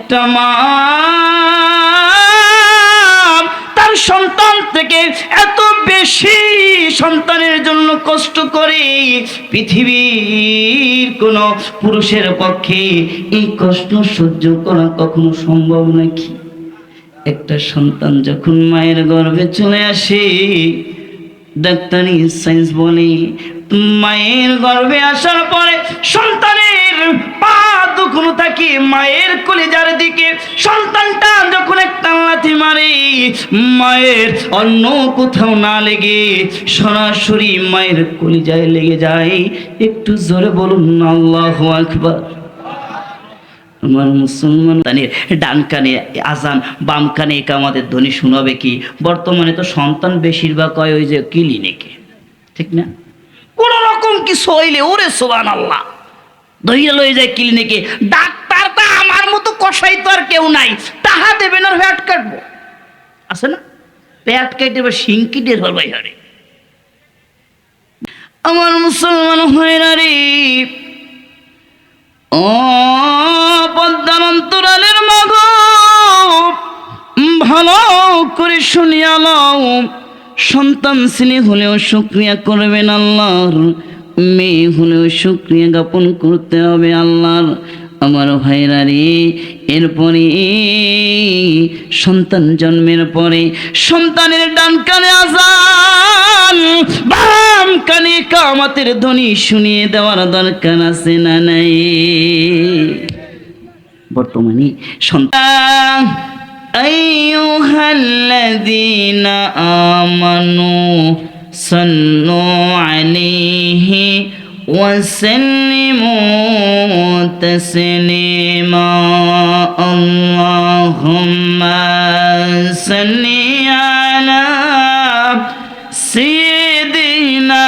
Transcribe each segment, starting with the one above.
একটা মা তার সন্তান থেকে এত বেশি সন্তানের জন্য কষ্ট করে, পৃথিবীর কোন পুরুষের পক্ষে এই কষ্ট সহ্য করা কখনো সম্ভব নাকি? একটা সন্তান যখন মায়ের গর্ভে চলে আসে, ডাক্তারি সায়েন্স বলে মায়ের গর্ভে আসার পরে সন্তানের পা দুখনো থাকে মায়ের কলিজার দিকে। সন্তানটা যখন একটা লাথি মারে, মায়ের অন্য কোথাও না লেগে সরাসরি মায়ের কলিজায় লেগে যায়। একটু জোরে বলুন আল্লাহু আকবার। আমার মুসলমান ডান কানে আজান, বাম কানে ইকামতের ধ্বনি শোনাবে কি? বর্তমানে তো সন্তান বেশিরভাগ হয় ওই যে ক্লিনিকে, ঠিক না? কোন রকম কিছু হইলে ওরে সুবহানাল্লাহ ধইয়া লয়ে যায় ক্লিনিকে। ডাক্তারটা আমার মতো কষাই তো আর কেউ নাই, টাকা দেবেন আর পেট কাটবো, আছে না? পেট কাটে বা সিংকিটের হল ভাই। আরে আমার মুসলমান ভাইরা রে, ও পদ্মার অন্তরালের মাগ, ভালো করে শুনিয়া লও, সন্তান ছেলে হলেও শুকরিয়া করবেন আল্লাহর, মেয়ে হলেও শুকরিয়া জ্ঞাপন করতে হবে আল্লাহর। আমার ভাইরা রে, এরপরে সন্তান জন্মের পরে সন্তানের ডান কানে আজান, বাম কানে ইকামতের ধ্বনি শুনিয়ে দেওয়ার দরকার আছে না নাই? বর্তমানে সন্তান আইয়ুহাল্লাযীনা আমানু সাল্লু আলাইহি ওয়া সাল্লিমু তাসলিমা। আল্লাহুম্মা সাল্লি আলা সাইয়্যিদিনা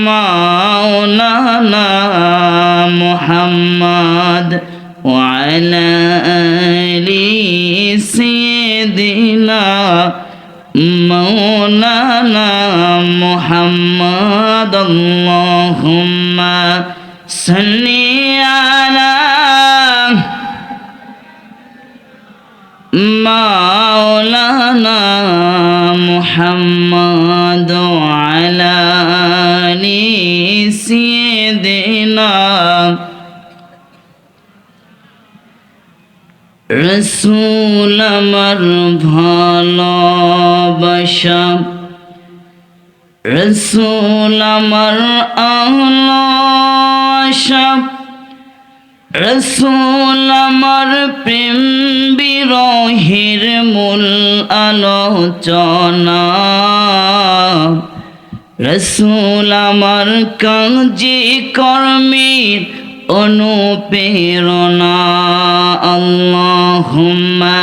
মাওলানা মুহাম্মদ ওয়া আলা আলি সাইয়্যিদিনা মাওলানা মুহাম্মদ। আল্লাহুম্মা সাল্লি আলা মাওলানা মুহাম্মদ ওয়া আলা আলি সাইয়্যিদিনা। রসুল আমার ভালোবাসা, রসুল আমার আশা, রসুল আমার প্রেম বিরহের মূল আলোচনা, রসুল আমার কাজে কর্মের অনুপ্রেরণা। আল্লাহুম্মা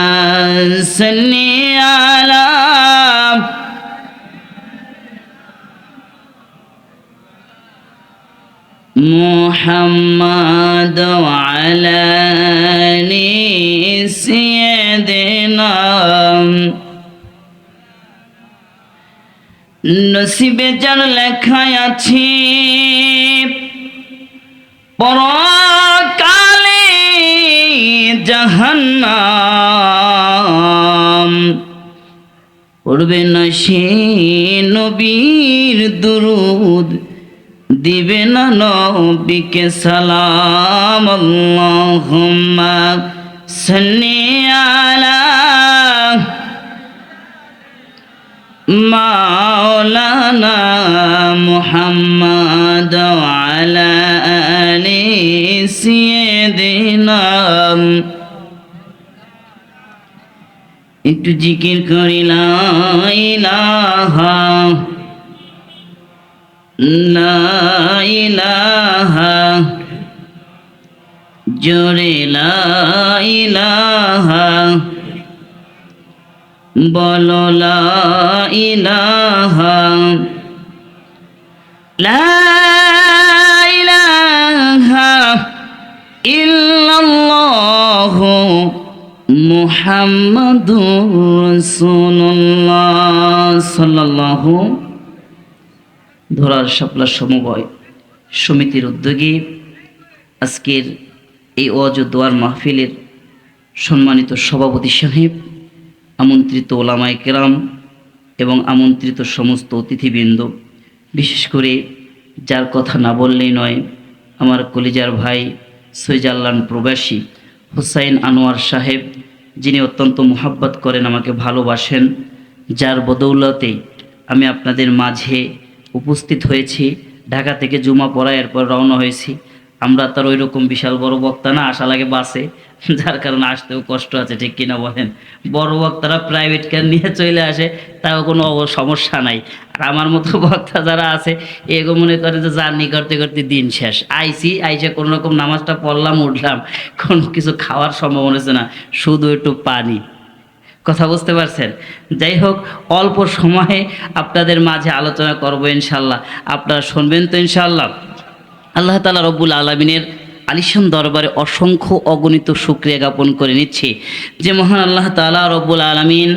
সাল্লি আলা মুহাম্মাদ ওয়া আলা আলি সাইয়্যিদিনা। নসিবে যার লেখা আছে পরকালে জাহান্নাম, পড়বে না সে নবীর দুরুদ, দিবে না নবীকে সালাম। আল্লাহুম্মা সাল্লি আলা মাওলানা মুহাম্মদ ওয়া আলা আলি সাইয়্যিদিনা। একটু জিকির করি লা ইলাহা লা ইলাহা, জোরে লা ইলাহা বলো, লা ইলাহা লা ইলাহা ইল্লাল্লাহু মুহাম্মাদুর রাসূলুল্লাহ সাল্লাল্লাহু। ধরার শাপলা সমবায় সমিতির উদ্যোগে আজকের এই ওয়াজ ও দোয়ার মাহফিলের সম্মানিত সভাপতি সাহেব, আমন্ত্রিত ওলামায়ে কেরাম এবং আমন্ত্রিত সমস্ত অতিথিবৃন্দ, বিশেষ করে যার কথা না বললেই নয়, আমার কলিজার ভাই সুইজারল্যান্ড প্রবাসী হুসাইন আনোয়ার সাহেব, যিনি অত্যন্ত মোহাব্বত করেন, আমাকে ভালোবাসেন, যার বদৌলতে আমি আপনাদের মাঝে উপস্থিত হয়েছি। ঢাকা থেকে জুমা পড়ায় এরপর রওনা হয়েছি। আমরা তার ওই রকম বিশাল বড় বক্তা না, আসা লাগে বাসে, যার কারণে আসতেও কষ্ট আছে, ঠিক কিনা বলেন? বড় বক্তারা প্রাইভেট কার নিয়ে চলে আসে, তাও কোনো সমস্যা নাই। আর আমার মতো বক্তা যারা আছে, এগো মনে করে যে জার্নি করতে করতে দিন শেষ। আইসে কোনো রকম নামাজটা পড়লাম, উঠলাম, কোনো কিছু খাওয়ার সম্ভাবনা হচ্ছে না, শুধু একটু পানি। কথা বুঝতে পারছেন? যাই হোক, অল্প সময়ে আপনাদের মাঝে আলোচনা করবো ইনশাল্লাহ। আপনারা শুনবেন তো ইনশাল্লাহ? আল্লাহ তাআলা রব্বুল আলামিনের আলিশান দরবারে অসংখ্য অগণিত শুকরিয়া জ্ঞাপন করে নিচ্ছি যে মহান আল্লাহ তাআলা রব্বুল আলামিন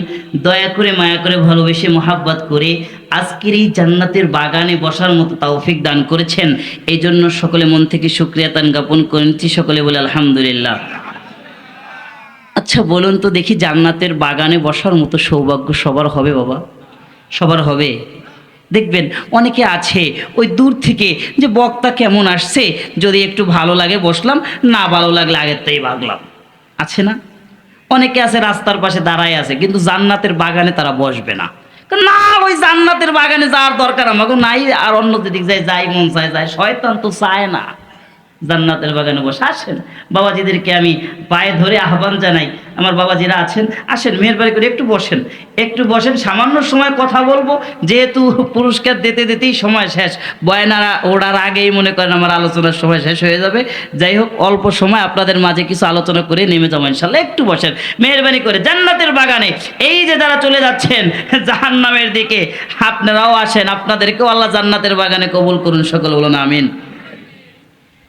দয়া করে, মায়া করে, ভালোবেসে, মোহাব্বত করে আজকের এই জান্নাতের বাগানে বসার মতো তৌফিক দান করেছেন। এই জন্য সকলে মন থেকে শুকরিয়া তান জ্ঞাপন করে নিচ্ছি। সকলে বলে আলহামদুলিল্লাহ। আচ্ছা বলুন তো দেখি, জান্নাতের বাগানে বসার মতো সৌভাগ্য সবার হবে বাবা? সবার হবে? দেখবেন অনেকে আছে ওই দূর থেকে যে বক্তা কেমন আসছে, যদি একটু ভালো লাগে বসলাম, না ভালো লাগলে আগের থেকে ভাগলাম, আছে না? অনেকে আছে রাস্তার পাশে দাঁড়ায় আছে, কিন্তু জান্নাতের বাগানে তারা বসবে না। না, ওই জান্নাতের বাগানে যাওয়ার দরকার আমাকে নাই, আর অন্য দিক যায়, যাই মন চায় যায়। শয়তান তো চায় না জান্নাতের বাগানে বসে। আসেন বাবাজিদেরকে আমি পায়ে ধরে আহ্বান জানাই, আমার বাবাজিরা আছেন, আসেন মেহেরবানি করে একটু বসেন, একটু বসেন। সামান্য সময় কথা বলবো, যেহেতু পুরস্কার দিতে দিতেই সময় শেষ, বয়ানারা ওড়ার আগেই মনে করেন আমার আলোচনার সময় শেষ হয়ে যাবে। যাই হোক, অল্প সময় আপনাদের মাঝে কিছু আলোচনা করে নেমে যাবো ইনশাল্লাহ। একটু বসেন মেহেরবানি করে। জান্নাতের বাগানে এই যে যারা চলে যাচ্ছেন জাহান্নামের দিকে, আপনারাও আসেন, আপনাদেরকেও আল্লাহ জান্নাতের বাগানে কবুল করুন। সকল বলুন আমিন।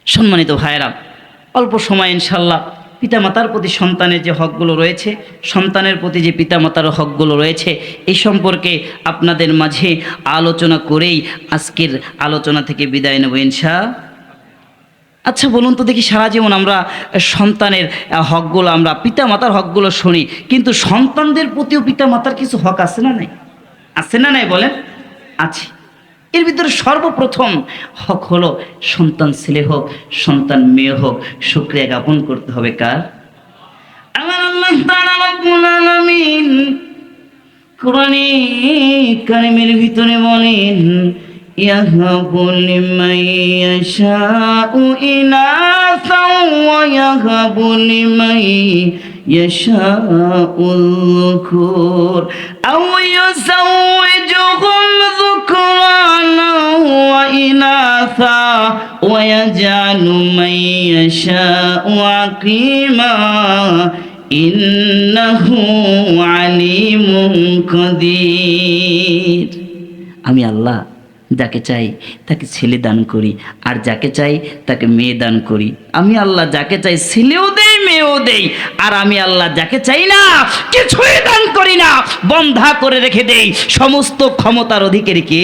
সম্মানিত ভাইয়েরা, অল্প সময় ইনশাল্লাহ পিতামাতার প্রতি সন্তানের যে হকগুলো রয়েছে, সন্তানের প্রতি যে পিতামাতার হকগুলো রয়েছে, এই সম্পর্কে আপনাদের মাঝে আলোচনা করেই আজকের আলোচনা থেকে বিদায় নেব ইনশাআল্লাহ। আচ্ছা বলুন তো দেখি, সারা জীবন আমরা সন্তানের হকগুলো, আমরা পিতামাতার হকগুলো শুনি, কিন্তু সন্তানদের প্রতিও পিতামাতার কিছু হক আছে না নাই? আছে না নাই বলেন? আছে। এর ভিতরে সর্বপ্রথম হক হলো, সন্তান ছেলে হোক, সন্তান মেয়ে হোক, শুকরিয়া জ্ঞাপন করতে হবে কার? আমার আল্লাহ তাআলা রব্বুল আলামিন কোরআনে কারিমের ভিতরে বলেন, ইয়াহাবু লিমান ইয়াশাউ ইনাসা ওয়া ইয়াহাবু লিমান ইয়াশাউ যুকুর আও ইউযাওwijuhum যুকরানা ওয়া ইনাসা ওয়া ইয়াজআলু মান ইয়াশাউ আকীমা ইন্নাহু আলিমুন কাদির। আমি আল্লাহ যাকে চাই তাকে ছেলে দান করি, আর যাকে চাই তাকে মেয়ে দান করি। আমি আল্লাহ যাকে চাই ছেলেও দেই, মেয়েও দেই, আর আমি আল্লাহ যাকে চাই না কিছুই দান করি না, বন্ধা করে রেখে দেই। সমস্ত ক্ষমতার অধিকারী কে?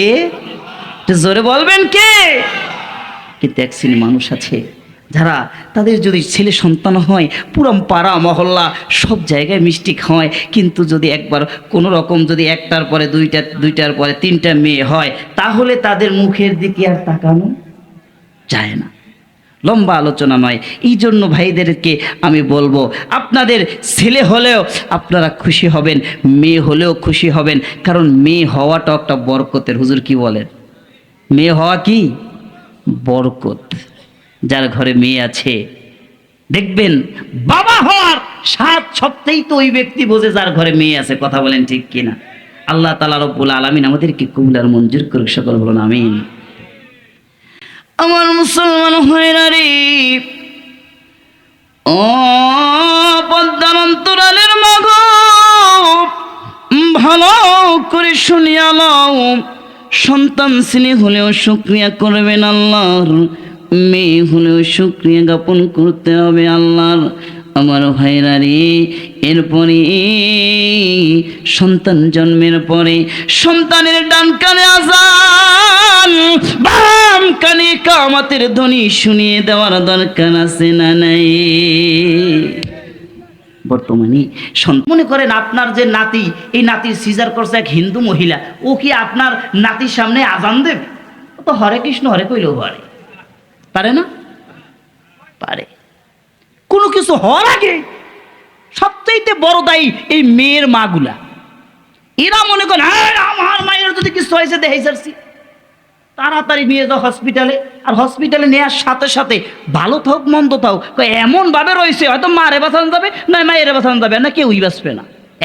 জোরে বলবেন কে? কিন্তু এক শ্রেণী মানুষ আছে যারা, তাদের যদি ছেলে সন্তান হয়, পুরো পাড়া মহল্লা সব জায়গায় মিষ্টি খাওয়ায়, কিন্তু যদি একবার কোনো রকম যদি একটার পরে দুইটা, দুইটার পরে তিনটা মেয়ে হয়, তাহলে তাদের মুখের দিকে আর তাকানো যায় না। লম্বা আলোচনা নয়, এই জন্য ভাইদেরকে আমি বলবো, আপনাদের ছেলে হলেও আপনারা খুশি হবেন, মেয়ে হলেও খুশি হবেন, কারণ মেয়ে হওয়াটা একটা বরকতের। হুজুর কি বলেন? মেয়ে হওয়া কি বরকত। যার ঘরে মেয়ে আছে, দেখবেন বাবা হওয়ার 7 সপ্তাহেই তো ওই ব্যক্তি বোঝে যার ঘরে মেয়ে আছে। কথা বলেন ঠিক কিনা? আল্লাহ তাআলা রব্বুল আলামিন আমাদেরকে কবুল আর মঞ্জুর করুক। সকল বলুন আমিন। আমার মুসলমান ভাইরা রে, ও পদ্মার অন্তরালের মাগো, ভালো করে শুনিয়া লও, সন্তান ছেলে হলেও শুকরিয়া করবেন আল্লাহর, মেয়ে হলেও শুকরিয়া জ্ঞাপন করতে হবে আল্লাহর। আমার ভাইরা রে, এরপরে সন্তান জন্মের পরে সন্তানের ডান কানে আযান, বাম কানে ইকামতের ধ্বনি শুনিয়ে দেওয়ার দরকার আছে না নাই? বর্তমানে মনে করেন আপনার যে নাতি, এই নাতির সিজার করছে এক হিন্দু মহিলা, ও কি আপনার নাতির সামনে আজান দেবে? ও তো হরে কৃষ্ণ হরে কইলেও পারে, পারে না? পারে। কোনো কিছু হওয়ার আগে সবচাইতে বড় দায়ী এই মেয়ের মাগুলা। এরা মনে করেন আমার মায়ের যদি কিছু হয়েছে দেখে যাচ্ছি, তাড়াতাড়ি নিয়ে যাও হসপিটালে। আর হসপিটালে নেওয়ার সাথে সাথে ভালো থাক মন্দ থাক এমন ভাবে রয়েছে, হয়তো মারে বাঁচানো যাবে না মায়ের বাঁচানো যাবে না, কেউই বাঁচবে না,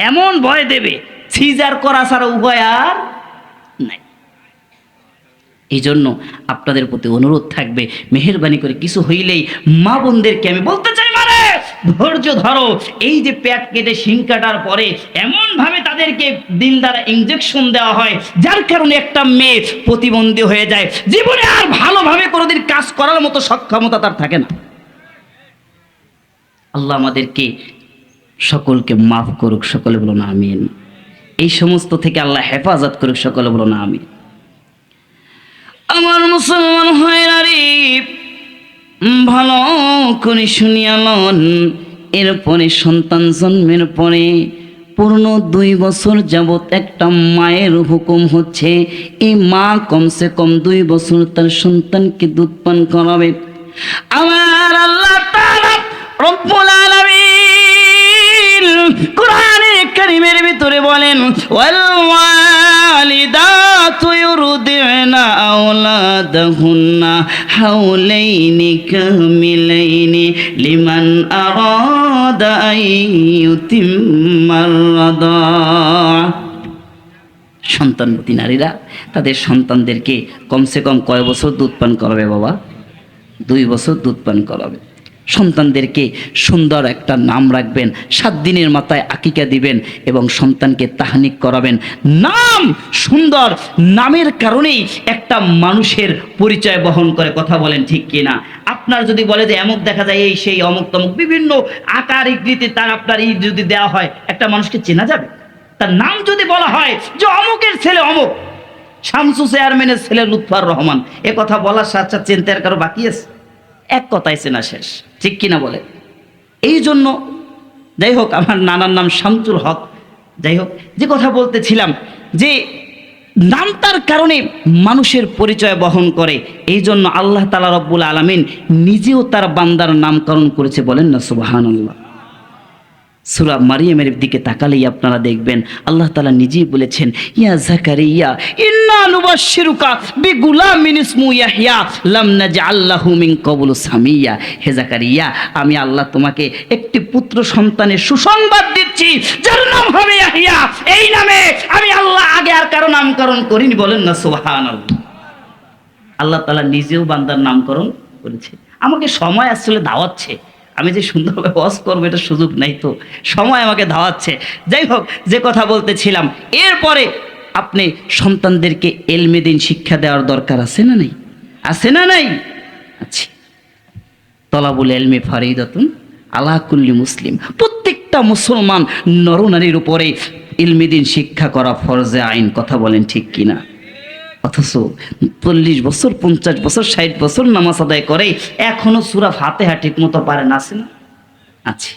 এমন ভয় দেবে। সিজার করা ছাড়া উপায় আর নাই। এই জন্য আপনাদের প্রতি অনুরোধ থাকবে, মেহেরবানি করে কিছু হইলেই মা বোনদেরকে আমি বলতে চাই, মানে ধৈর্য ধরো। এই যে পেট কেটে শিং কাটার পরে এমন ভাবে তাদেরকে দিন দ্বারা ইনজেকশন দেওয়া হয়, যার কারণে একটা মেয়ে প্রতিবন্ধী হয়ে যায়, জীবনে আর ভালোভাবে কোনোদিন কাজ করার মতো সক্ষমতা তার থাকে না। আল্লাহ আমাদেরকে সকলকে মাফ করুক, সকলে বলো না আমিন। এই সমস্ত থেকে আল্লাহ হেফাজত করুক, সকলে বলো না আমিন। আমার মুসলমান ভাইরা রে, ভালো করে শুনিয়ালন। এরপরে সন্তান জন্মের পরে পূর্ণ 2 বছর যাবৎ একটা মায়ের হুকুম হচ্ছে, এই মা কমসে কম 2 বছর তার সন্তানকে দুধ পান করাবে। আমার আল্লাহ তাআলা রব্বুল আলামিন কোরআনে কারীমের ভিতরে বলেন, ওয়াল ওয়ালিদাতু ইউরদি'না আওলাদাহুন্না হাওলাইনি কামিলাইনি লিমান আরাদা আন ইউতিম্মার রাদা। সন্তানবতী নারীরা তাদের সন্তানদেরকে কমসে কম কয় বছর দুধ পান করাবে বাবা? 2 বছর দুধ পান করাবে। সন্তানদেরকে সুন্দর একটা নাম রাখবেন, 7 দিনের মাথায় আকিকা দিবেন এবং সন্তানকে তাহনিক করাবেন। নাম সুন্দর, নামের কারণেই একটা মানুষের পরিচয় বহন করে, কথা বলেন ঠিক কিনা? আপনার যদি বলে যে এমক দেখা যায় এই সেই অমুক তমুক বিভিন্ন আকার আকৃতি তার আপনার এই যদি দেওয়া হয়, একটা মানুষকে চেনা যাবে? তার নাম যদি বলা হয় যে অমুকের ছেলে অমুক, শামসু চেয়ারম্যানের ছেলে লুৎফর রহমান, এ কথা বলার সাথে সাথে চিন্তা আর কারো বাকি আছে? এক কথায় চেনা শেষ, ঠিক কিনা বলে? এই জন্য যাই হোক, আমার নানার নাম শামসুল হক। যাই হোক, যে কথা বলতেছিলাম যে নামটার কারণে মানুষের পরিচয় বহন করে। এই জন্য আল্লাহ তাআলা রব্বুল আলামিন নিজেও তার বান্দার নামকরণ করেছে, বলেন না সুবহানাল্লাহ। সূরা মারিয়ামের দিকে তাকালেই আপনারা দেখবেন আল্লাহ তাআলা নিজেই বলেছেন, ইয়া জাকারিয়া ইন্না নুবাশশিরুকা বিগুলামিন ইসমু ইয়াহইয়া লাম নাজআল লাহু মিন ক্বাবলু সামিয়া। হে জাকারিয়া, আমি আল্লাহ তোমাকে একটি পুত্র সন্তানের সুসংবাদ দিচ্ছি, যার নাম হবে ইয়াহইয়া। এই নামে আমি আল্লাহ আগে আর কারো নামকরণ করিনি, বলেন না সুবহানাল্লাহ। আল্লাহ তাআলা নিজেও বান্দার নামকরণ করেছে। আমাকে সময় আসলে দাওয়াচ্ছে, আমি যে সুন্দরভাবে ওয়াজ করবো এটা সুযোগ নাই, তো সময় আমাকে ধাওয়াচ্ছে। যাই হোক, যে কথা বলতেছিলাম, এরপরে আপনি সন্তানদেরকে এলমে দিন শিক্ষা দেওয়ার দরকার আছে না নাই? আছে না নাই? আচ্ছা, তলাবুল এলমে ফারিদাতুন আলা কুল্লি মুসলিম। প্রত্যেকটা মুসলমান নরনারীর উপরে ইলমে দিন শিক্ষা করা ফরজে আইন, কথা বলেন ঠিক কিনা? অথচ 40 বছর 50 বছর 60 বছর নামাজ আদায় করে এখনো সূরা ফাতিহা ঠিক মতো পারে না, আছে না? আছে।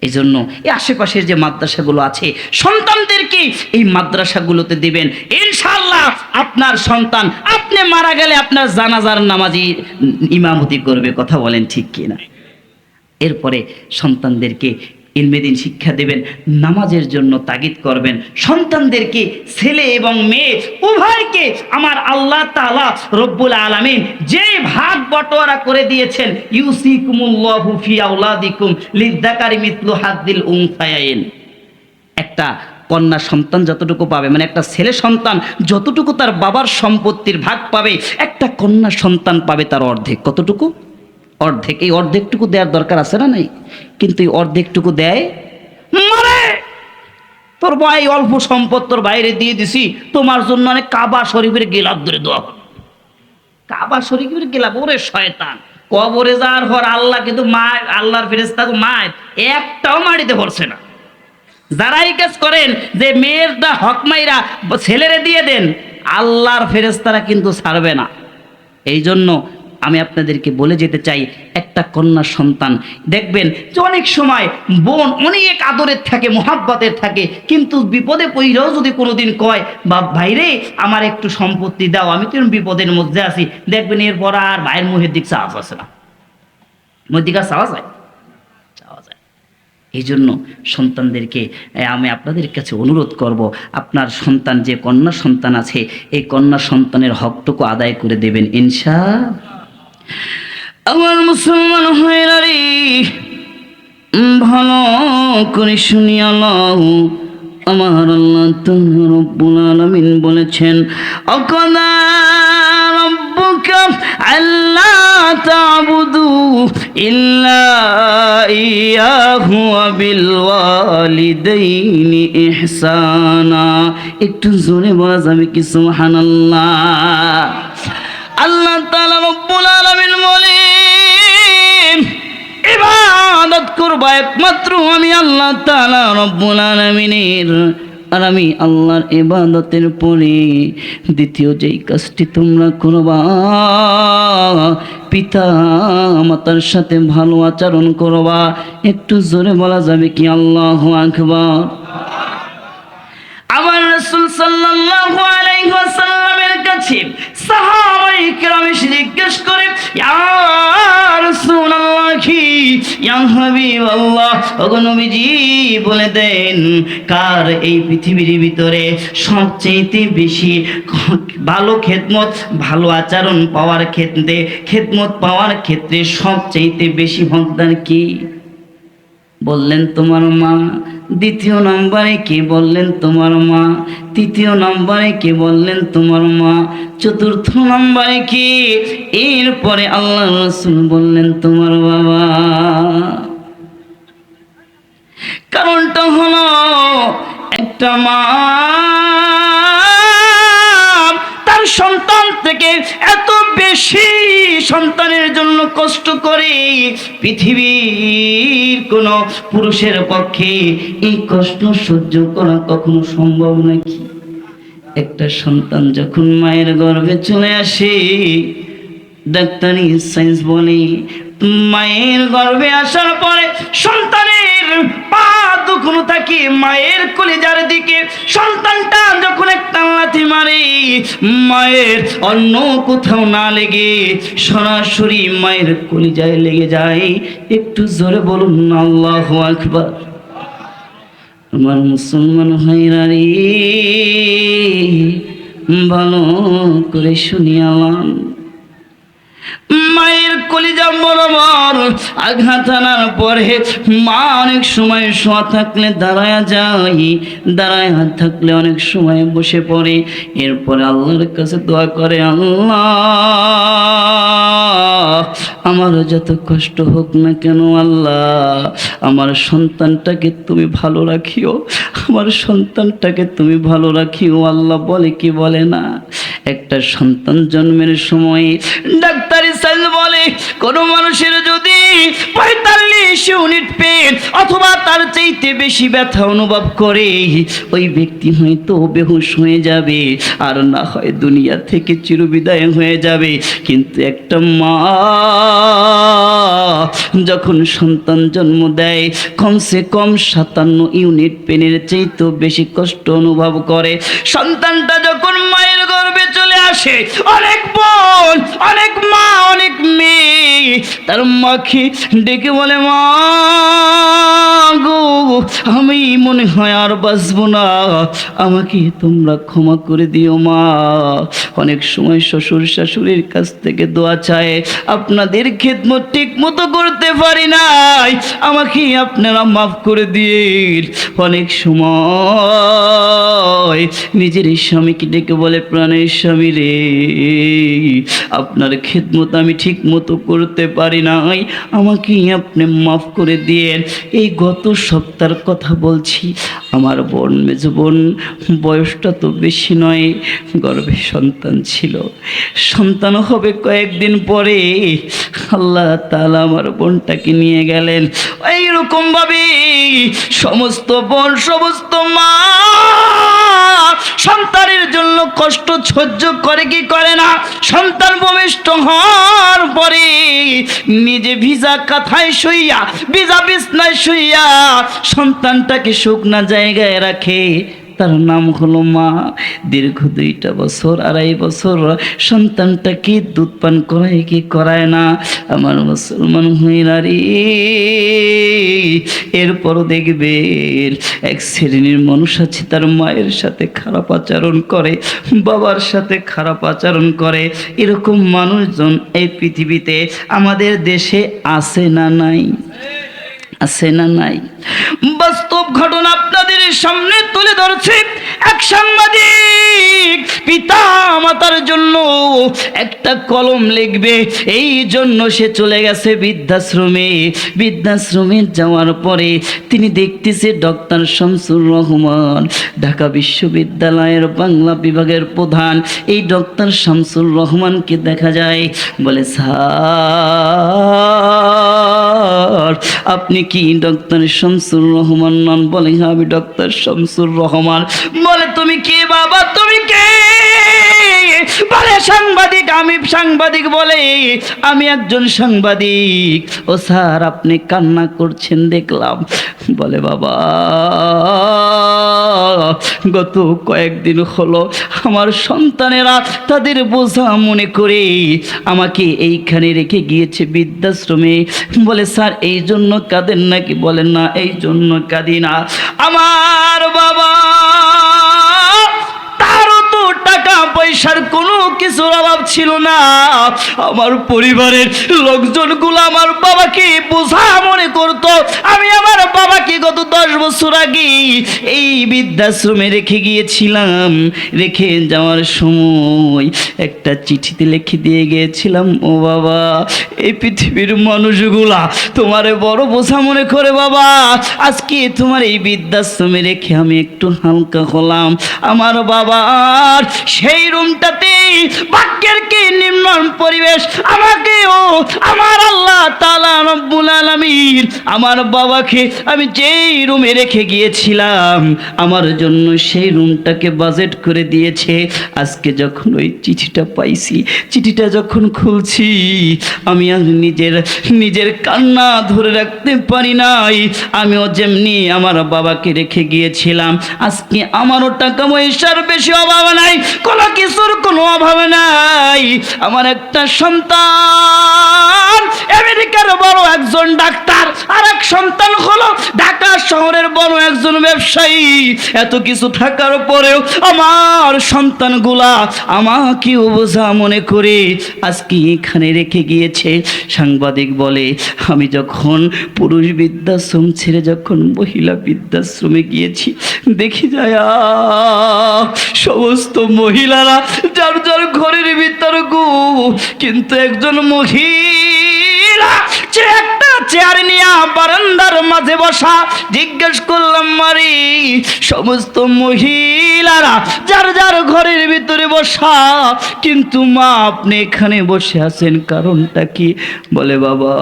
এই জন্য এই আশেপাশের যে মাদ্রাসাগুলো আছে, সন্তানদেরকে এই মাদ্রাসাগুলোতে দিবেন। ইনশাআল্লাহ আপনার সন্তান আপনি মারা গেলে আপনার জানাজার নামাজি ইমামতি করবে, কথা বলেন ঠিক কিনা? এরপরে সন্তানদেরকে ইলমে দিন শিক্ষা দেবেন, নামাজের জন্য তাগিদ করবেন। সন্তানদেরকে ছেলে এবং মেয়ে উভয়কে আমার আল্লাহ তাআলা রব্বুল আলামিন যে ভাগ বটোয়ারা করে দিয়েছেন, ইউসিকুমুল্লাহু ফি আওলাদিকুম লিযযাকারি মিসলু হাযযিল উনসায়াইন। একটা কন্যা সন্তান যতটুকু পাবে, মানে একটা ছেলে সন্তান যতটুকু তার বাবার সম্পত্তির ভাগ পাবে, একটা কন্যা সন্তান পাবে তার অর্ধেক। কতটুকু? অর্ধেক। এই অর্ধেকটুকু দেওয়ার দরকার আছে না নাই? কিন্তু এই অর্ধেকটুকু দেয় মানে তোর ভাই অল্প সম্পদ তোর বাইরে দিয়ে দিছি, তোমার জন্য অনেক কাবা শরীফের গেলাপ ধরে দেওয়া হবে। কাবা শরীফের গেলাপ, ওরে শয়তান, কবরে যাওয়ার পর আল্লাহ কিন্তু মা, আল্লাহর ফেরেশতা মায়ের একটাও মাটিতে পড়ছে না। যারা এই কাজ করেন যে মেয়েরটা হক মাইরা ছেলেরে দিয়ে দেন, আল্লাহর ফেরেশতারা কিন্তু ছাড়বে না। এই জন্য আমি আপনাদেরকে বলে যেতে চাই, একটা কন্যা সন্তান দেখবেন যে অনেক সময় বোন অনেক আদরের থাকে, মোহাব্বতের থাকে, কিন্তু বিপদে পড়লেও যদি কোনোদিন কয় বাপ ভাইরে আমার একটু সম্পত্তি দাও, আমি তো বিপদের মধ্যে আছি, দেখবেন এরপর আর ভাইয়ের মুখের দিক চাওয়া আসে না, মুখের দিকে চাওয়া যায়, চাওয়া যায়। এই জন্য সন্তানদেরকে আমি আপনাদের কাছে অনুরোধ করব, আপনার সন্তান যে কন্যা সন্তান আছে এই কন্যা সন্তানের হকটুকু আদায় করে দেবেন ইনশাআল্লাহ। আমার মুসলমান ভাইরা রে, ভালো করে শুনিয়া নাও, আমার আল্লাহ তাআলা রব্বুল আলামিন বলেছেন আকাদা রাব্বুকা আল্লা তা'বুদু ইল্লা ইয়াহু ওয়া বিল ওয়ালিদাইনি ইহসানা। একটু জোরে বলা যাবে কি সুবহানাল্লাহ? আল্লাহ তাআলা রব্বুল আলামিন বলেন ইবাদত করবা একমাত্র আমি আল্লাহ তাআলা রব্বুল আলামিনের, আর আমি আল্লাহর ইবাদতের পরে দ্বিতীয় যেই কাজটি তোমরা করবা, পিতা মাতার সাথে ভালো আচরণ করবা। একটু জোরে বলা যাবে কি আল্লাহু আকবার? আমার রাসূল সাল্লাল্লাহু আলাইহি ওয়াসাল্লামের কাছে সাহাবায়ে কেরাম এসে জিজ্ঞেস করে ইয়া রাসূলুল্লাহ কি ইয়া হাবিবাল্লাহ, ওগো নবীজি বলে দেন কার এই পৃথিবীর ভিতরে সবচেয়ে বেশি ভালো খেদমত, ভালো আচরণ পাওয়ার ক্ষেত্রে, খেদমত পাওয়ার ক্ষেত্রে সবচেয়ে বেশি হকদার কি? বললেন তোমার মা। দ্বিতীয় নম্বরে কে? বললেন তোমার মা। তৃতীয় নম্বরে কে? বললেন তোমার মা। চতুর্থ নম্বরে কে? এরপরে আল্লাহ রাসূল বললেন তোমার বাবা। কারণটা হলো একটা মা তার সন্তান থেকে এত বেশি সন্তানের জন্য কষ্ট করে, পৃথিবীর কোন পুরুষের পক্ষে এই কষ্ট সহ্য করা কখনো সম্ভব নাকি? একটা সন্তান যখন মায়ের গর্ভে চলে আসে, ডাক্তারি সায়েন্স বলে মায়ের গর্ভে আসার পরে সন্তানের পা দুখানো থাকে মায়ের কলিজার দিকে। সন্তানটা যখন একটা লাথি মারে, মায়ের অন্য কোথাও না লেগে সরাসরি মায়ের কলিজায় লেগে যায়। একটু জোরে বলুন আল্লাহু আকবার। আমার মুসলমান ভাইরা রে, ভালো করে শুনিয়ালাম, মায়ের কলিজা বরাবর আঘাত আনার পরে মা অনেক সময় শোয়া থাকলে দাঁড়ায়া যায়, দাঁড়ায় থাকলে অনেক সময় বসে পড়ে। এরপরে আল্লাহর কাছে দোয়া করে, আল্লাহ আমার যত কষ্ট হোক না কেন আল্লাহ আমার সন্তানটাকে তুমি ভালো রাখিও, আমার সন্তানটাকে তুমি ভালো রাখিও। আল্লাহ বলে কি বলে না? একটা সন্তান জন্মের সময় ডাক্তারি সায়েন্স বলে কোন মানুষের যদি 45 ইউনিট পেন অথবা তার চাইতে বেশি ব্যথা অনুভব করে, ওই ব্যক্তি হয়তো বেহুশ হয়ে যাবে, আর না হয় দুনিয়া থেকে চিরবিদায় হয়ে যাবে। কিন্তু একটা মা যখন সন্তান জন্ম দেয় কমসে কম 57 ইউনিট পেনের চাইতেও বেশি কষ্ট অনুভব করে। সন্তানটা যখন মায়ের গর্ভে চলে আসে, অনেক বোন, অনেক মা, অনেক মেয়ে তার মাকে ডেকে বলে, মা গো আমি মনে হয় আর বাঁচবো না, আমাকে তোমরা ক্ষমা করে দিও মা। অনেক সময় শ্বশুর শাশুড়ির কাছ থেকে দোয়া চায়, আপনাদের খেদমত ঠিক মতো করতে পারি নাই, আমাকে আপনারা মাফ করে দিন। অনেক সময় নিজের স্বামীকে ডেকে বলে, প্রাণের স্বামী রে আপনার খেদমত আমি ঠিক মতো করতে পারি নাই, আমাকে আপনি মাফ করে দিয়েন। এই গত সপ্তাহের কথা বলছি, আমার বোন, মেজ বোন, বয়সটা তো বেশি নয়, গর্ভে সন্তান ছিল, সন্তান হবে কয়েকদিন পরে আল্লাহ তাআলা আমার বোনটাকে নিয়ে গেলেন। এইরকম ভাবে সমস্ত বোন, সমস্ত মা সন্তানের জন্য কষ্ট সহ্য করে কি করে না? সন্তান ভূমিষ্ঠ হওয়ার পরে নিজে ভিজা কাঁথায় শুইয়া, ভিজা বিছনায় শুইয়া সন্তানটাকে শুকনা জায়গায় রাখে। তার নাম হলো মা। দীর্ঘ 2টা বছর 2.5 বছর সন্তানটাকে দুধ পান করায় কি করায় না? আমার মুসলমান হইরা রে, এরপরও দেখবেন এক শ্রেণীর মানুষ আছে তার মায়ের সাথে খারাপ আচরণ করে, বাবার সাথে খারাপ আচরণ করে। এরকম মানুষজন এই পৃথিবীতে আমাদের দেশে আছে না নাই? আছে না নাই? বাস্তব ঘটনা আপনাদের সামনে তুলে ধরছে। এক সাংবাদিক পিতা মাতার জন্য একটা কলম লিখবে, এই জন্য সে চলে গেছে বৃদ্ধাশ্রমে। বৃদ্ধাশ্রমে যাওয়ার পরে তিনি দেখতেছে ডক্টর শামসুর রহমান, ঢাকা বিশ্ববিদ্যালয়ের বাংলা বিভাগের প্রধান। এই ডক্টর শামসুর রহমানকে দেখা যায়, বলে স্যার আপনি কি ডক্টর শামসুর রহমান নন? বলে হ্যাঁ আমি ডক্টর শামসুর রহমান। বলে তুমি কে বাবা, তুমি কে? বলে সাংবাদিক, আমি সাংবাদিক। বলে আমি একজন সাংবাদিক। ও স্যার আপনি কান্না করছেন দেখলাম। বলে বাবা গত কয়েকদিন হলো আমার সন্তানেরা তাদের বোঝা মনে করে আমাকে এইখানে রেখে গিয়েছে বৃদ্ধাশ্রমে। বলে স্যার এই জন্য কাঁদেন নাকি? বলেন না এই জন্য কাঁদি না, আমার বাবা তারও তো টাকা পয়সার কোনো কিছুর অভাব ছিল না। আমার পরিবারের লোকজনগুলো আমার বাবাকে বোঝা মনে করতো। আমি আমার বাবাকে গত 10 বছর আগে এই বৃদ্ধাশ্রমে রেখে গিয়েছিলাম। রেখে যাওয়ার সময় একটা চিঠিতে লিখে দিয়ে গিয়েছিলাম, ও বাবা এই পৃথিবীর মানুষগুলা তোমারে বড় বোঝা মনে করে বাবা, আজকে তোমার এই বৃদ্ধাশ্রমে রেখে আমি একটু হালকা হলাম। আমার বাবার সেই রুমটাতে বাক্যের কি নিম্ন পরিবেশ, আমাকেও আমার আল্লাহ তাআলা রব্বুল আলামিন আমার বাবাকে আমি যেই রুমে রেখে গিয়েছিলাম আমার জন্য সেই রুমটাকে বাজেট করে দিয়েছে। আজকে যখন ওই চিঠিটা পাইছি, চিঠিটা যখন খুলছি আমি আর নিজের কান্না ধরে রাখতে পারি নাই। আমিও যেমনি আমার বাবাকে রেখে গিয়েছিলাম, আজকে আমারও টাকা পয়সার বেশি অভাব নাই, কোনো কিছুর কোনো অভাব নাই। আমার একটা সন্তান আমেরিকার বড় একজন ডাক্তার, আর এক সন্তান হলো ঢাকা শহরের বড় একজন ব্যবসায়ী। এত কিছু থাকার পরেও আমার সন্তানগুলা আমাকে বোঝা মনে করে আজকে এখানে রেখে গিয়েছে। সাংবাদিক বলে আমি যখন পুরুষ বৃদ্ধাশ্রম ছেড়ে যখন মহিলা বৃদ্ধাশ্রমে গিয়েছি, দেখি যায় সমস্ত মহিলারা যার যার ঘরের ভিতর গো, কিন্তু একজন মহিলা যে একটা চেয়ার নিয়ে বারান্দার মাঝে বসা। জিজ্ঞেস করলাম মারি সমস্ত মহিলারা যার যার ঘরের ভিতরে বসা, কিন্তু মা আপনি এখানে বসে আছেন কারণটা কি? বলে বাবা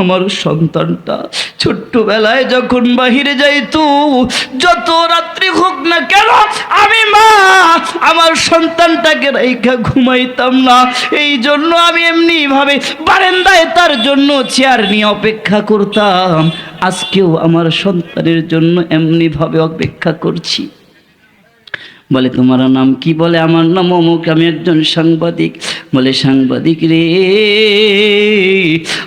আমার সন্তানটা ছোট্টবেলায় যখন বাহিরে যাইতো, যত রাত্রি হোক না কেন আমি মা আমার সন্তানটাকে রাইখা ঘুমাইতাম না। এই জন্য আমি এমনি ভাবে বারান্দায় তার জন্য চেয়ার নিয়ে অপেক্ষা করতাম। আজকেও আমার সন্তানের জন্য এমনি ভাবে অপেক্ষা করছি। বলে তোমার নাম কি? বলে আমার নাম অমুক, আমি একজন সাংবাদিক। বলে সাংবাদিক রে,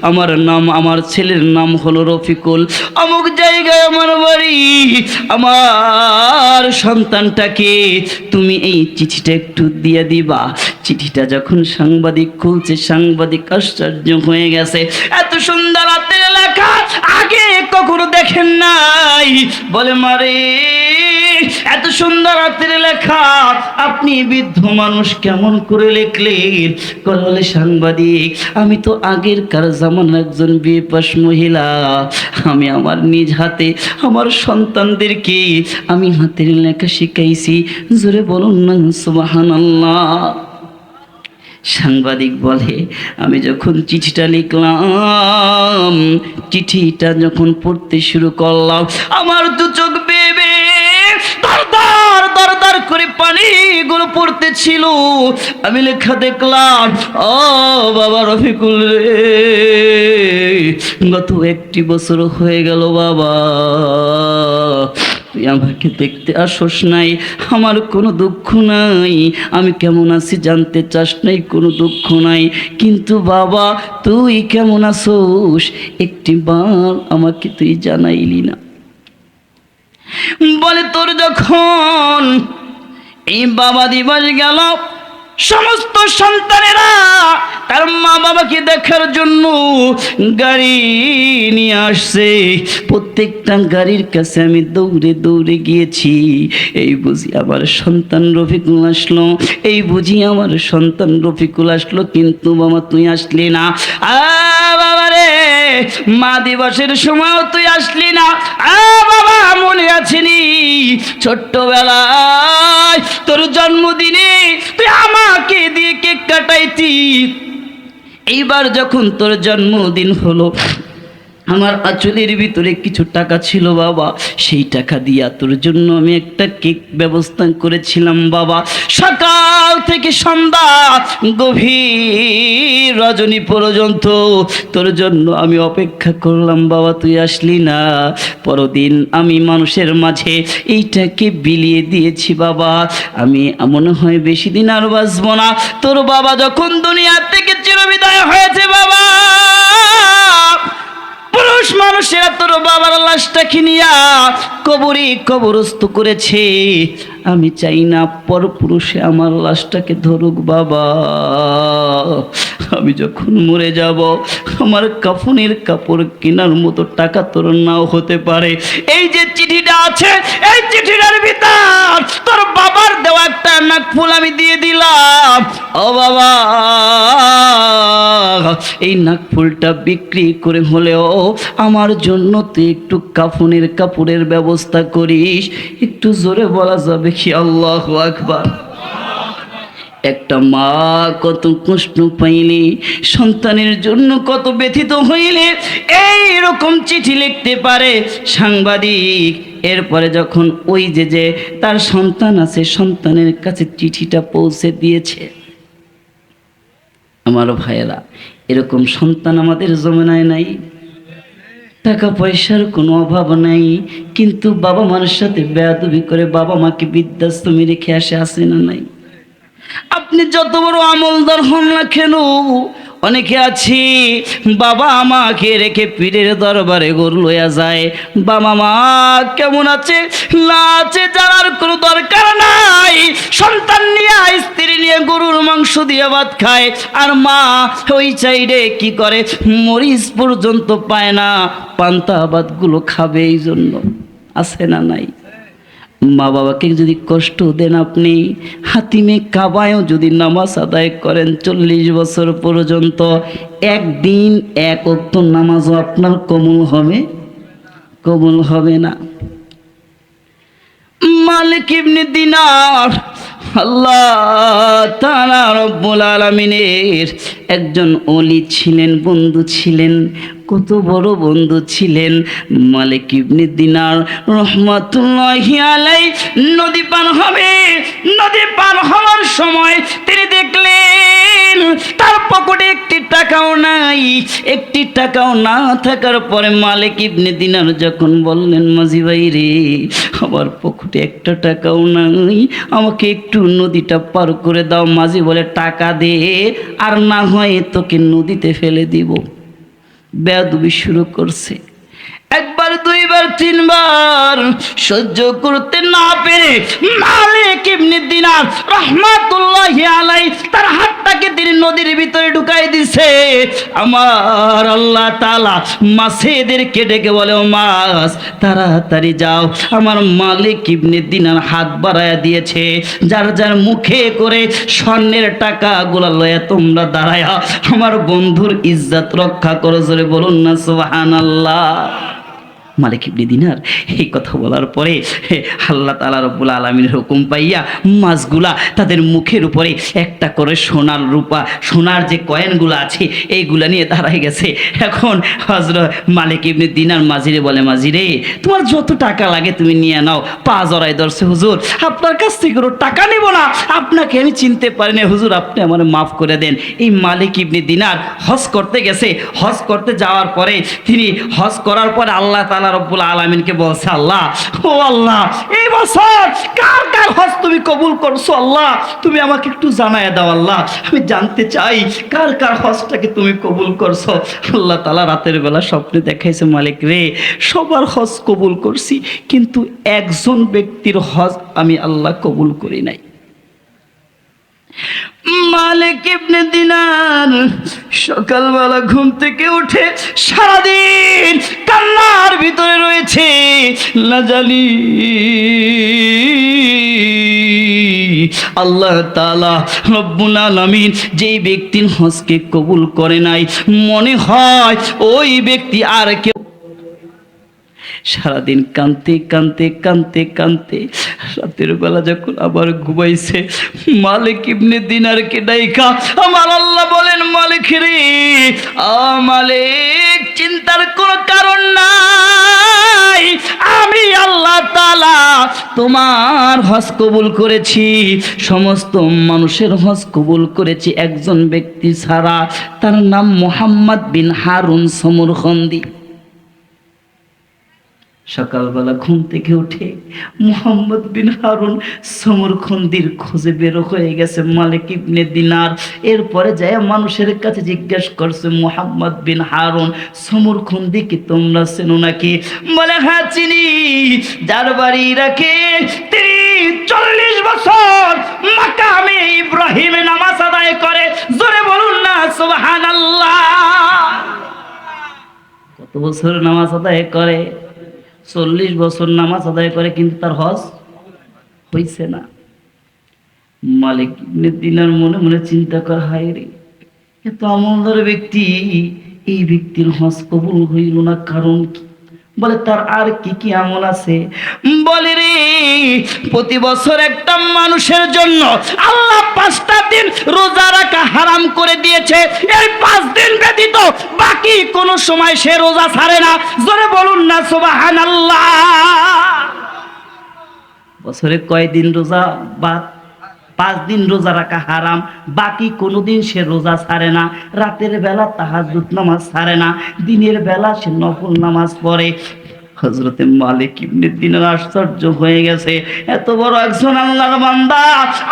আমার নাম, আমার ছেলের নাম হলো রফিকুল, অমুক জায়গায় আমার বাড়ি। আমার সন্তানটাকে তুমি এই চিঠিটা একটু দিয়ে দিবা। চিঠিটা যখন সাংবাদিক খুলছে, সাংবাদিক আশ্চর্য হয়ে গেছে, এত সুন্দর হাতের লেখা আগে কখনো দেখেন নাই। বলে মারে এত সুন্দর হাতের লেখা আপনি বৃদ্ধ মানুষ কেমন করে লিখলেন? বলে সাংবাদিক আমি তো আগের কার জামানার একজন বিয়ে পাস মহিলা, আমি আমার নিজ হাতে আমার সন্তানদেরকে আমি হাতের লেখা শিখাইছি। জোরে বলুন না সুবহানাল্লাহ। সাংবাদিক বলে আমি যখন চিঠিটা লিখলাম, চিঠিটা যখন পড়তে শুরু করলাম, আমার দু চোখ দরদর করে পানিগুলো পড়তেছিল। আমি লেখা দেখলাম, ও বাবা রফিকুল রে, গত 1 বছর হয়ে গেল বাবা, তুই আমাকে দেখতে আসস নাই, আমার কোনো দুঃখ নাই, আমি কেমন আছি জানতে চাস নাই, কোনো দুঃখ নাই, কিন্তু বাবা তুই কেমন আছোস একটিবার আমাকে তুই জানাইলি না। বলে তোর যখন এই বাবা দিবস গেল, সমস্ত সন্তানেরা তার মা বাবাকে দেখার জন্য গাড়ি নিয়ে আসছে। প্রত্যেকটা গাড়ির কাছে আমি দৌড়ে দৌড়ে গিয়েছি। এই বুঝি আমার সন্তান রফিকুল আসলো, এই বুঝি আমার সন্তান রফিকুল আসলো, কিন্তু বাবা তুই আসলি না। বাবা রে, মা দিবসের সময়ও তুই আসলি না। বাবা মনে আছেনি ছোট্টবেলায় তোর জন্মদিনে তুই আমাকে দিয়ে কেক কাটাইতি। এইবার যখন তোর জন্মদিন হলো, আমার আঁচলের ভিতরে কিছু টাকা ছিল বাবা, সেই টাকা দিয়া তোর জন্য আমি একটা কেক ব্যবস্থা করেছিলাম বাবা। সকাল থেকে সন্ধ্যা গভীর রজনী পর্যন্ত তোর জন্য আমি অপেক্ষা করলাম বাবা, তুই আসলি না। পরদিন আমি মানুষের মাঝে এইটাকে বিলিয়ে দিয়েছি বাবা। আমি মনে হয় বেশি দিন আর বাঁচবো না। তোর বাবা যখন দুনিয়া থেকে চিরবিদায় হয়েছে বাবা, পুরুষ মানুষেরা তোর বাবার লাশটাকে নিয়া কবরস্থ করেছে। আমি চাই না পরপুরুষে আমার লাশটাকে ধরুক বাবা। আমি যখন মরে যাব, আমার কাফনের কাপড় কেনার মতো টাকা তোর নাও হতে পারে। এই যে চিঠিটা আছে, এই চিঠিটার ভিতর তোর বাবার দেওয়া একটা নাকফুল আমি দিয়ে দিলাম। ও বাবা, এই নাকফুলটা বিক্রি করে হলেও আমার জন্য তুই একটু কাফনের কাপড়ের ব্যবস্থা করিস। একটু জোরে বলা যাবে কি আল্লাহু আকবার? একটা মা কত কষ্ট পাইলে, সন্তানের জন্য কত ব্যথিত হইলে এই রকম চিঠি লিখতে পারে সাংবাদিক। এরপরে যখন ওই যে তার সন্তান আছে, সন্তানের কাছে চিঠিটা পৌঁছে দিয়েছে। আমার ভাইয়েরা, এরকম সন্তান আমাদের জমানায় নাই। টাকা পয়সার কোনো অভাব নাই, কিন্তু বাবা মার সাথে বেয়াদবি করে বাবা মাকে বৃদ্ধাশ্রমে রেখে আসে না নাই? আপনি যত বড় আমলদার হন না কেন, অনেকে আছি বাবা আমাকে রেখে পীরের দরবারে গরু লইয়া যায়। বাবা মা কেমন আছে না আছে জানার কোনো দরকার নাই। সন্তান নিয়ে, স্ত্রী নিয়ে গরুর মাংস দিয়ে ভাত খায়, আর মা ওই চাইডে কি করে, মরিচ পর্যন্ত পায় না, পান্তা ভাতগুলো খাবে। এই জন্য আছে না নাই? মা বাবাকে যদি কষ্ট দেন, আপনি হাতিমে কাবায়ও যদি নামাজ আদায় করেন 40 বছর পর্যন্ত, একদিন এক ওয়াক্ত নামাজও আপনার কবুল হবে না। মালিক ইবনে দিনার আল্লাহ তাআলা রব্বুল আলামিনের একজন ওলি ছিলেন, বন্ধু ছিলেন। কত বড় বন্ধু ছিলেন মালিক ইবনে দিনার রহমাতুল্লাহি আলাইহি। নদী পার হওয়ার সময় তিনি দেখলেন তার পকেটে একটি টাকাও না থাকার পরে মালিক ইবনে দিনার যখন বললেন, মাঝি ভাই রে, আমার পকেটে একটা টাকাও নাই, আমাকে একটু নদীটা পার করে দাও। মাঝি বলে, টাকা দে, আর না হয় তোকে নদীতে ফেলে দিব। বেয়াদবি শুরু করছে। একবার, দুইবার, তিনবার সহ্য করতে না পেরে মালিক ইবনে দিনার রাহমাতুল্লাহি আলাইহি তার হাতটাকে তিনি নদীর ভিতরে ঢুকাই দিছে। আমার আল্লাহ তাআলা মাছেদেরকে ডেকে বলে, ও মাছ তাড়াতাড়ি যাও। আমার মালিক ইবনে দিনার হাত বাড়ায়া দিয়েছে, যার যার মুখে করে স্বর্ণের টাকাগুলো লয়া তোমরা দাঁড়ায়া আমার বন্ধুর ইজ্জত রক্ষা করো। জোরে বলুন না সুবহানাল্লাহ। মালিক ইবনে দিনার এই কথা বলার পরে আল্লাহ তাআলা রব্বুল আলামিনের হুকুম পাইয়া মাছগুলা তাদের মুখের উপরে একটা করে সোনার রূপা সোনার যে কয়েনগুলো আছে এইগুলা নিয়ে দাঁড়ায় গেছে। এখন হযরত মালিক ইবনে দিনার মাঝিরে বলে, মাঝিরে তোমার যত টাকা লাগে তুমি নিয়ে নাও। পা জড়ায় ধরছে, হুজুর আপনার কাছ থেকে কোনো টাকা নেব না, আপনাকে আমি চিনতে পারি না, হুজুর আপনি আমার মাফ করে দেন। এই মালিক ইবনে দিনার হজ করতে গেছে, হজ করতে যাওয়ার পরে তিনি হজ করার পরে আল্লাহ তাআলা রব্বুল আলামিনকে বলছে, আল্লাহ ও আল্লাহ এই বছর কার কার হজ তুমি কবুল করছো, আল্লাহ তুমি আমাকে একটু জানায় দাও, আল্লাহ আমি জানতে চাই কার কার হজটাকে তুমি কবুল করছো। আল্লাহ তাআলা রাতের বেলা স্বপ্নে দেখাইছে, মালিক রে সবার হজ কবুল করছি, কিন্তু একজন ব্যক্তির হজ আমি আল্লাহ কবুল করি নাই। মালিক ইবনে দিনার সকালবেলা ঘুম থেকে উঠে সারাদিন কান্নার ভিতরে রয়েছে। না জানি আল্লাহ তাআলা রব্বুল আলামিন যেই ব্যক্তির হজকে কবুল করে নাই, মনে হয় ওই ব্যক্তি আর কেউ। সারাদিন কানতে কানতে কানতে কানতে রাতের বেলা যখন আবার ঘুমাইছে, মালিক ইবনে দিনারকে ডাইকা আমার আল্লাহ বলেন, মালিক রে মালিক চিন্তার কোনো কারণ নাই, আমি আল্লাহ তাআলা তোমার হজ কবুল করেছি, সমস্ত মানুষের হজ কবুল করেছি, একজন ব্যক্তি ছাড়া, তার নাম মুহাম্মদ বিন হারুন সমরখন্দি। সকালবেলা ঘুম থেকে উঠে মুহাম্মদ বিন হারুন সমরখন্দির খোঁজে বের হয়ে গেছে মালিক ইবনে দিনার। এরপরে যায় মানুষের কাছে জিজ্ঞেস করছে, মুহাম্মদ বিন হারুন সমরখন্দি কি তোমরা চেনো নাকি? বলে হ্যাঁ চিনি, যার বাড়ি ইরাকে, তিনি 40 বছর মাকামে ইব্রাহিমে নামাজ আদায় করে। জোরে বলুন না সুবহানাল্লাহ। কত বছর নামাজ আদায় করে? 40 বছর নামাজ আদায় করে, কিন্তু তার হজ হইছে না। মালিক ইবনে দিনার মনে মনে চিন্তা করে, হায় রে এত আমলদার ব্যক্তি, এই ব্যক্তির হজ কবুল হইল না, কারণ কি? বলে তার আর কি কি আমল আছে? বলে রে প্রতি বছর একটা মানুষের জন্য আল্লাহ 5টা দিন রোজা রাখা হারাম করে দিয়েছে, এই 5 দিন ব্যতীত বাকি কোন সময় সে রোজা ছাড়ে না। জোরে বলুন না সুবহানাল্লাহ। বছরে কয় দিন রোজা? 5 দিন রোজা রাখা হারাম, বাকি কোনোদিন সে রোজা ছাড়ে না। রাতের বেলা তাহাজ্জুদ নামাজ ছাড়ে না, দিনের বেলা সে নফল নামাজ পড়ে। হযরতে মালিক ইবনে দিনার আশ্চর্য হয়ে গেছে, এত বড় একজন আল্লাহর বান্দা,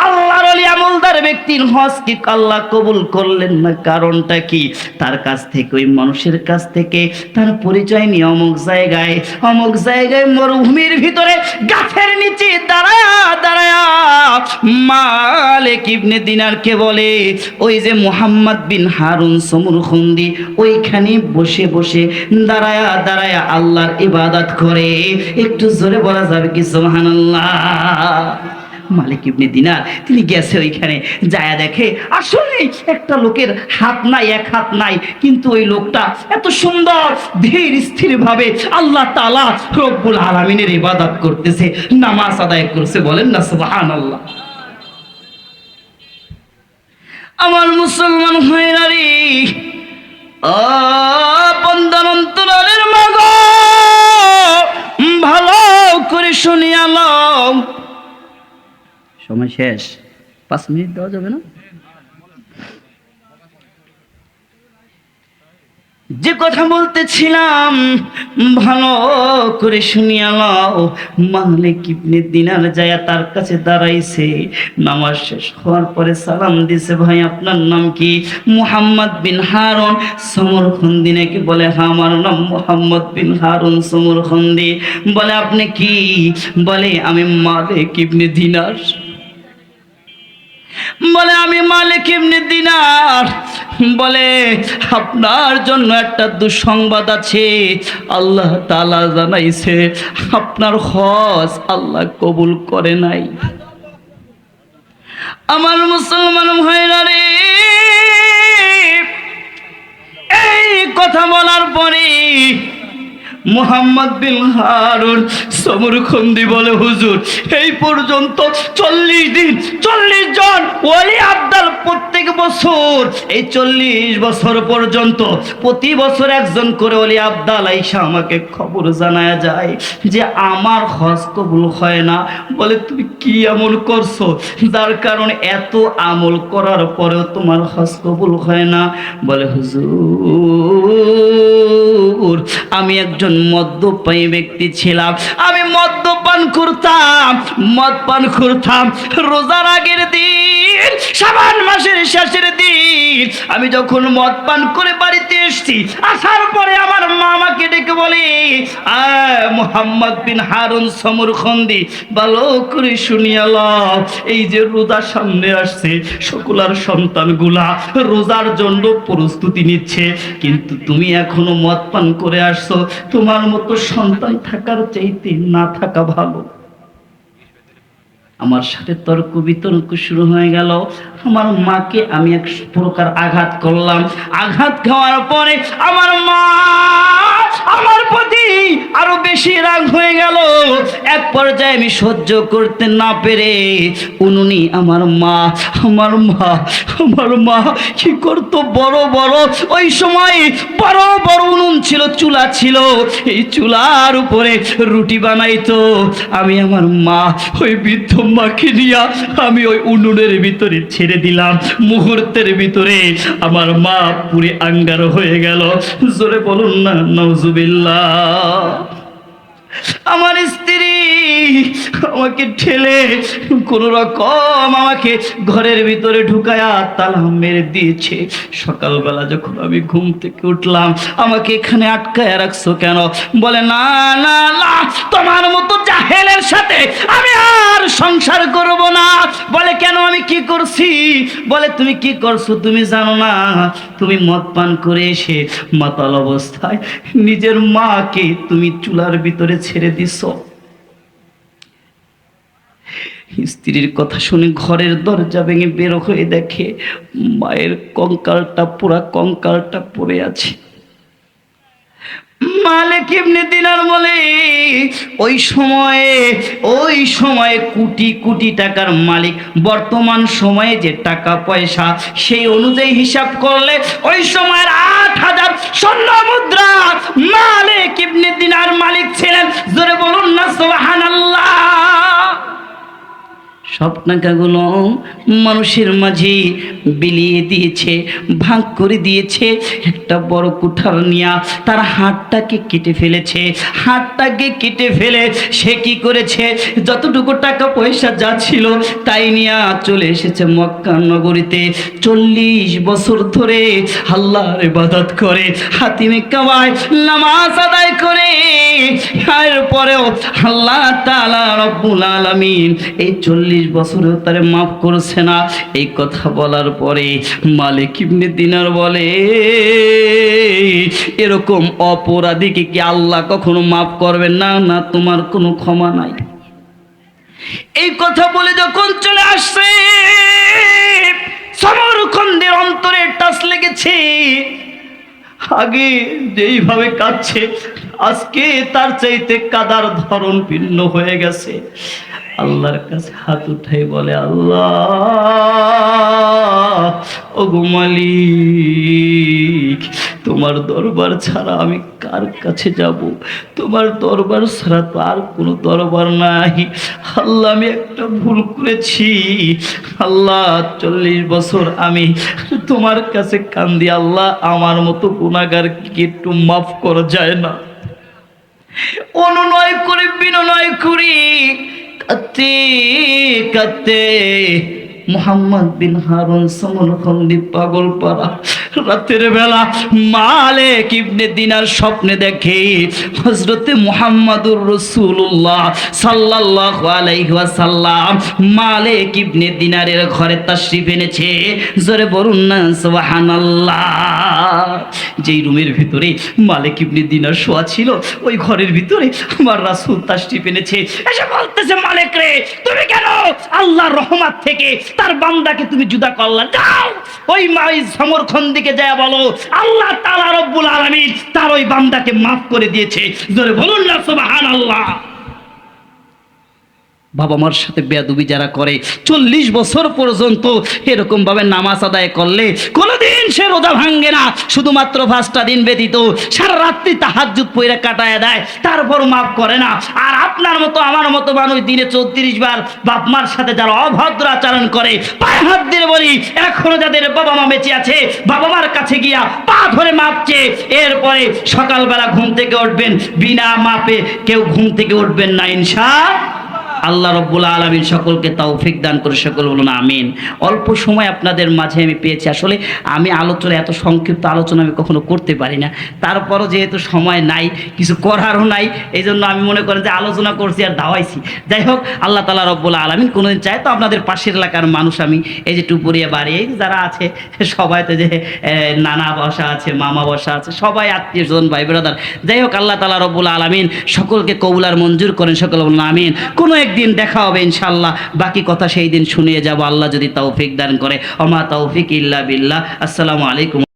আল্লাহর ওলি আমলদার ব্যক্তির হজ কি আল্লাহ কবুল করলেন না? কারণটা কি? তার কাছ থেকে, ওই মানুষের কাছ থেকে তার পরিচয় নিয়ে অমুক জায়গায় মরুভূমির ভিতরে গাছের নিচে দাঁড়ায়া দাঁড়ায়া মালিক ইবনে দিনারকে বলে, ওই যে মুহাম্মদ বিন হারুন সমরখন্দি ওইখানে বসে বসে দাঁড়ায়া দাঁড়ায়া আল্লাহর ইবাদত করে। একটু জোরে বলা যাবে কি সুবহানাল্লাহ? মালিক ইবনে দিনার তিনি গেছে ওইখানে, যায় দেখে আসলে একটা লোকের হাত নাই, এক হাত নাই, কিন্তু ওই লোকটা এত সুন্দর ধীর স্থির ভাবে আল্লাহ তাআলা রব্বুল আলামিনের ইবাদত করতেছে, নামাজ আদায় করছে। বলেন না সুবহানাল্লাহ। আমার মুসলমান ভাইরা রে, বন্ধন অন্তরের মাগো ভালো করে শুনিয়ালাম। সময় শেষ, 5 মিনিট দেওয়া যাবে না? যে কথা বলতেছিলাম ভালো করে শুনিয়া লও। মালিক ইবনে দিনার যায়া তার কাছে দাঁড়াইছে, নামাজ শেষ হওয়ার পরে সালাম দিছে, ভাই আপনার নাম কি? মুহাম্মদ বিন হারুন সমরখন্দি নাকি? বলে হ্যাঁ আমার নাম মুহাম্মদ বিন হারুন সমরখন্দি। বলে আপনি কি? বলে আমি মালিক ইবনে দিনার। বলে আমি মালিক ইবনে দিনার। বলে আপনার জন্য একটা দুঃসংবাদ আছে, আল্লাহ তাআলা জানাইছে আপনার হজ আল্লাহ কবুল করে নাই। আমার মুসলমান ভাইরা রে, এই কথা বলার পরে মুহাম্মদ বিন হারুন সমরখন্দি বলে, হুজুর এই পর্যন্ত 40 দিন 40 জন ওলি আবদাল প্রত্যেক বছর এই 40 বছর পর্যন্ত প্রতি বছর একজন করে ওলি আবদাল আইসা আমাকে খবর জানায়া যায় যে আমার হজ কবুল হয় না। বলে তুমি কি আমল করছো যার কারণে এত আমল করার পরেও তোমার হজ কবুল হয় না? বলে হুজুর আমি একজন মদ্যপায়ী ব্যক্তি ছিলাম, আমি মদ্যপান করতাম, মদ পান করতাম। রোজার আগের দিন, শাবান মাসের শেষের দিন আমি যখন মদ পান করে বাড়িতে এসেছি, আসার পরে আমার মা আমাকে ডেকে বলে, মুহাম্মদ বিন হারুন সমরখন্দি ভালো করে শুনিয়া লও, এই যে রোজা সামনে আসছে, সকলার সন্তানগুলা রোজার জন্য প্রস্তুতি নিচ্ছে, কিন্তু তুমি এখনো মদ পান করে আসছো, তোমার মতো সন্তান থাকার চাইতে না থাকা ভালো। আমার সাথে তর্ক বিতর্ক শুরু হয়ে গেল। আমার মাকে আমি এক প্রকার আঘাত করলাম। আঘাত খাওয়ার পরে আমার মা আমার প্রতি আরো বেশি রাগ হয়ে গেল। এক পর্যায়ে আমি সহ্য করতে না পেরে উনুনি আমার মা কি করতো, বড় বড় ওই সময় বড় বড় উনুন ছিল, চুলা ছিল, এই চুলার উপরে রুটি বানাইতো। আমি আমার মা ওই বৃদ্ধ মাকে নিয়ে আমি ওই উনুনের ভিতরে ছেড়ে দিলাম। মুহূর্তের ভিতরে আমার মা পুরে আঙ্গার হয়ে গেল। জোরে বলুন না নাউজুবিল্লাহ। আমার স্ত্রী আমাকে ঠেলে কোন রকম আমাকে ঘরের ভিতরে ঢুকায়া তালা মেরে দিয়েছে। সকালবেলা যখন আমি ঘুম থেকে উঠলাম, আমাকে এখানে আটকায় রাখছো কেন? বলে না না না, তোমার মতো জাহেলের সাথে আমি আর সংসার করব না। বলে কেন, আমি কি করছি? বলে তুমি কি করছো তুমি জানো না? তুমি মদ পান করে এসে মাতাল অবস্থায় নিজের মাকে তুমি চুলার ভিতরে ছেড়ে দিছ। স্ত্রীর কথা শুনে ঘরের দরজা ভেঙে বের হয়ে দেখে মায়ের পুরা কঙ্কালটা পড়ে আছে। মালিক ইবনে দিনার বলে, ওই সময়ে কোটি কোটি টাকার মালিক, বর্তমান সময়ে যে টাকা পয়সা সেই অনুযায়ী হিসাব করলে ওই সময়ের 8000 স্বর্ণ মুদ্রা মালিক ইবনে দিনার মালিক ছিলেন। জোরে বলুন না সুবহানাল্লাহ। সব টাকাগুলো মানুষের মাঝে বিলিয়ে দিয়েছে, ভাগ করে দিয়েছে। একটা বড় কুঠার নিয়ে তার হাতটাকে কেটে ফেলেছে। হাতটাকে কেটে ফেলে সে কি করেছে, যতটুকু টাকা পয়সা যা ছিল তাই নিয়ে চলে এসেছে মক্কা নগরীতে। 40 বছর ধরে আল্লাহর ইবাদত করে, হাতিমে কাবায় নামাজ আদায় করে, এরপরেও আল্লাহ তাআলা রব্বুল আলামিন এই 40 বছরেও তারে মাফ করছে না। এই কথা বলার পরে মালিক ইবনে দিনার বলে, এরকম অপরাধীকে কি আল্লাহ কখনো মাফ করবেন না? না, তোমার কোনো ক্ষমা নাই। এই কথা বলে যখন চলে আসছে, সমরখন্দের অন্তরে টাচ লেগেছে। আগে যেইভাবে কাঁদছে, আজকে তার চাইতে কাদার ধরন ভিন্ন হয়ে গেছে। আল্লাহর কাছে হাত উঠাই বলে, আল্লাহ ওগো মালিক, তোমার দরবার ছাড়া আমি কার কাছে যাব? তোমার দরবার ছাড়া তো আর কোনো দরবার নাই। আল্লাহ আমি একটা ভুল করেছি। আল্লাহ 40 বছর আমি তোমার কাছে কান্দি। আল্লাহ আমার মতো গুনাহগারকে একটু মাফ করা যায় না? অনুনয় করে বিনয় করি কাঁদতে কাঁদতে মুহাম্মদ বিন হারুন সমরখন্দি পাগলপাড়া রাতের বেলা মালিক ইবনে দিনার স্বপ্নে দেখে হযরতে মুহাম্মাদুর রাসূলুল্লাহ সাল্লাল্লাহু আলাইহি ওয়াসাল্লাম মালিক ইবনে দিনারের ঘরে তাশরিফ এনেছে। জোরে বলুন না সুবহানাল্লাহ। যেই রুমের ভিতরে মালিক ইবনে দিনার শোয়া ছিল, ওই ঘরের ভিতরে আমার রাসূল তাশরিফ এনেছে। এসে বলতেছে, মালিক রে, তুমি কেন আল্লাহর রহমত থেকে তার বান্দাকে তুমি জুদা করলা। যাও ওই সমরখন্দিকে যায় বলো আল্লাহ তাআলা রব্বুল আলামিন তার ওই বান্দাকে মাফ করে দিয়েছে। জোরে বলুন না সুবহানাল্লাহ। বাবা মার সাথে বেয়াদবি যারা করে 40 বছর পর্যন্ত এরকম ভাবে নামাজ আদায় করলে কোনোদিন সে রোজা ভাঙ্গে না, শুধুমাত্র 5টা দিন ব্যতীত সারা রাত্রি তাহাজ্জুদ পড়ে কাটায় দেয়, তারপর মাফ করে না। আর আপনার মতো আমার মতো মানুষ দিনে 34 বার বাপ মার সাথে যারা অভদ্র আচরণ করে, পায়ে হাত দিয়ে বলি এখনো যাদের বাবা মা বেঁচে আছে বাবা মার কাছে গিয়া পা ধরে মাপ চেয়ে এরপরে সকালবেলা ঘুম থেকে উঠবেন, বিনা মাপে কেউ ঘুম থেকে উঠবেন না ইনশাআল্লাহ। আল্লাহ রব্বুল আলামিন সকলকে তৌফিক দান করে, সকল বলুন আমিন। অল্প সময় আপনাদের মাঝে আমি পেয়েছি, আসলে আমি আলোচনা এত সংক্ষিপ্ত আলোচনা আমি কখনো করতে পারি না, তারপরও যেহেতু সময় নাই কিছু করারও নাই, এই জন্য আমি মনে করেন যে আলোচনা করছি আর দাওয়াইছি। যাই হোক, আল্লাহ তাআলা রব্বুল আলামিন কোনোদিন চায় তো আপনাদের পাশের এলাকার মানুষ, আমি এই যে টুপুরিয়া বাড়ি, এই যারা আছে সবাই তো যে নানা বসা আছে, মামা বসা আছে, সবাই আত্মীয় স্বজন ভাই ব্রাদার। যাই হোক, আল্লাহ তাআলা রব্বুল আলামিন সকলকে কবুল আর মঞ্জুর করেন, সকল বলুন আমিন। কোনো একদিন দেখা হবে ইনশাআল্লাহ, বাকি কথা সেই দিন শুনিয়ে যাব আল্লাহ যদি তৌফিক দান করে। ওমা তৌফিক ইল্লা বিল্লাহ। আসসালামু আলাইকুম।